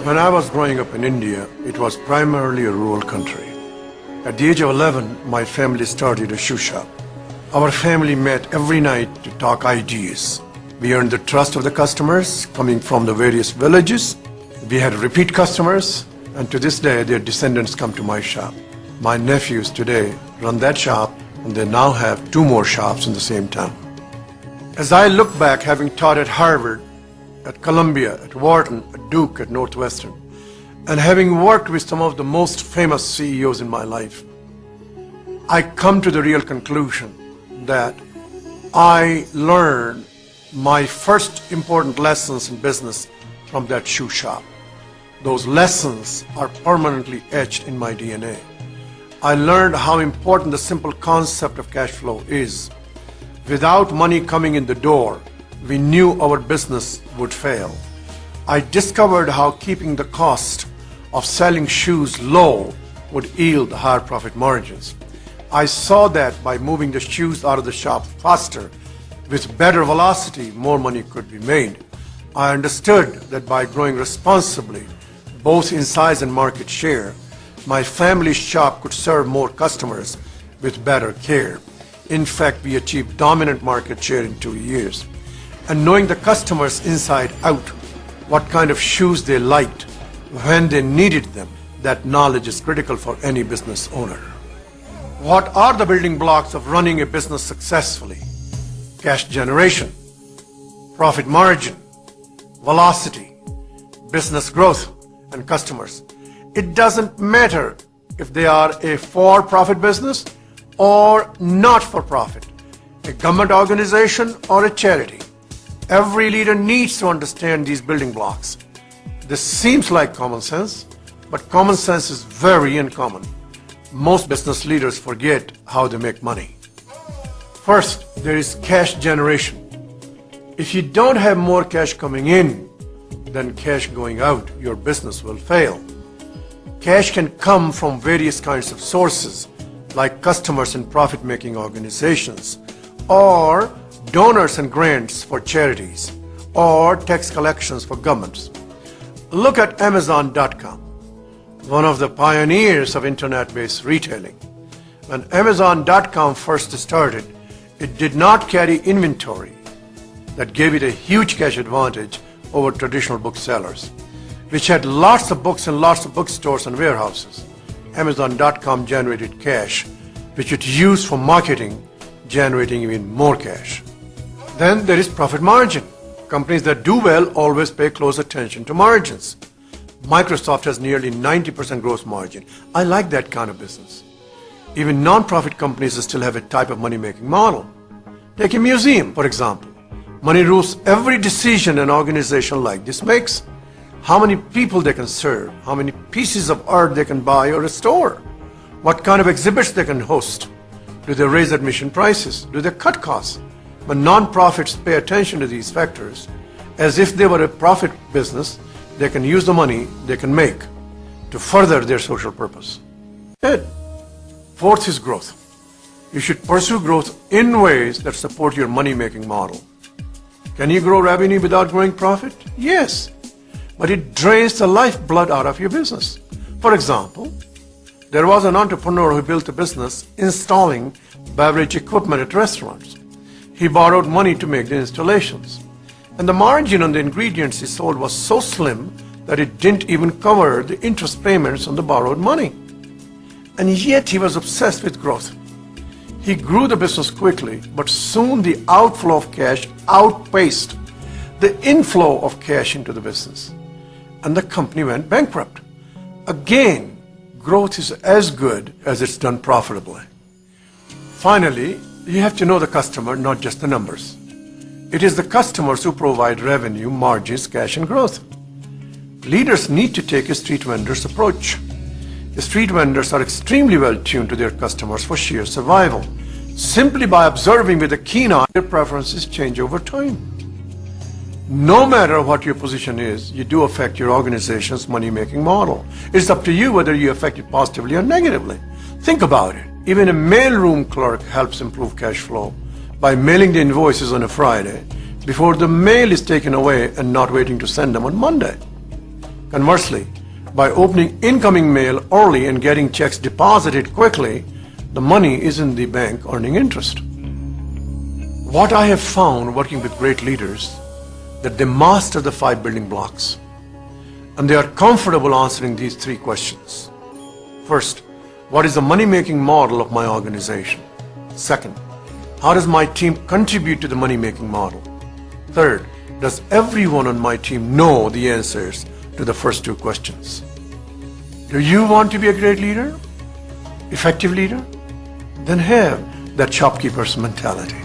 When I was growing up in India, it was primarily a rural country. At the age of 11, my family started a shoe shop. Our family met every night to talk ideas. We earned the trust of the customers coming from the various villages. We had repeat customers, and to this day, their descendants come to my shop. My nephews today run that shop, and they now have 2 more shops in the same town. As I look back, having taught at Harvard, at Columbia, at Wharton, at Duke, at Northwestern, and having worked with some of the most famous CEOs in my life, I come to the real conclusion that I learned my first important lessons in business from that shoe shop. Those lessons are permanently etched in my DNA. I learned how important the simple concept of cash flow is. Without money coming in the door, we knew our business would fail. I discovered how keeping the cost of selling shoes low would yield higher profit margins. I saw that by moving the shoes out of the shop faster, with better velocity, more money could be made. I understood that by growing responsibly, both in size and market share, my family's shop could serve more customers with better care. In fact, we achieved dominant market share in 2 years. And knowing the customers inside out, what kind of shoes they liked, when they needed them, that knowledge is critical for any business owner. What are the building blocks of running a business successfully? Cash generation, profit margin, velocity, business growth, and customers. It doesn't matter if they are a for-profit business or not for profit, a government organization or a charity. Every leader needs to understand these building blocks. This seems like common sense, but common sense is very uncommon. Most business leaders forget how they make money. First, there is cash generation. If you don't have more cash coming in than cash going out, your business will fail. Cash can come from various kinds of sources, like customers and profit-making organizations, or donors and grants for charities, or tax collections for governments. Look at Amazon.com, one of the pioneers of internet-based retailing. When Amazon.com first started, it did not carry inventory that gave it a huge cash advantage over traditional booksellers, which had lots of books and lots of bookstores and warehouses. Amazon.com generated cash, which it used for marketing, generating even more cash. Then there is profit margin. Companies that do well always pay close attention to margins. Microsoft has nearly 90% gross margin. I like that kind of business. Even non-profit companies still have a type of money-making model. Take a museum, for example. Money rules every decision an organization like this makes. How many people they can serve, how many pieces of art they can buy or restore, what kind of exhibits they can host. Do they raise admission prices? Do they cut costs? But non-profits pay attention to these factors. As if they were a profit business, they can use the money they can make to further their social purpose. Good. Fourth is growth. You should pursue growth in ways that support your money-making model. Can you grow revenue without growing profit? Yes, but it drains the lifeblood out of your business. For example, there was an entrepreneur who built a business installing beverage equipment at restaurants. He borrowed money to make the installations, and the margin on the ingredients he sold was so slim that it didn't even cover the interest payments on the borrowed money. And yet he was obsessed with growth. He grew the business quickly, but soon the outflow of cash outpaced the inflow of cash into the business, and the company went bankrupt. Again, growth is as good as it's done profitably. Finally, you have to know the customer, not just the numbers. It is the customers who provide revenue, margins, cash, and growth. Leaders need to take a street vendor's approach. The street vendors are extremely well tuned to their customers for sheer survival. Simply by observing with a keen eye, their preferences change over time. No matter what your position is, you do affect your organization's money-making model. It's up to you whether you affect it positively or negatively. Think about it. Even a mailroom clerk helps improve cash flow by mailing the invoices on a Friday before the mail is taken away and not waiting to send them on Monday. Conversely, by opening incoming mail early and getting checks deposited quickly, the money is in the bank earning interest. What I have found working with great leaders, that they master the 5 building blocks, and they are comfortable answering these 3 questions. First, what is the money-making model of my organization? Second, how does my team contribute to the money-making model? Third, does everyone on my team know the answers to the first 2 questions? Do you want to be a great leader? Effective leader? Then have that shopkeeper's mentality.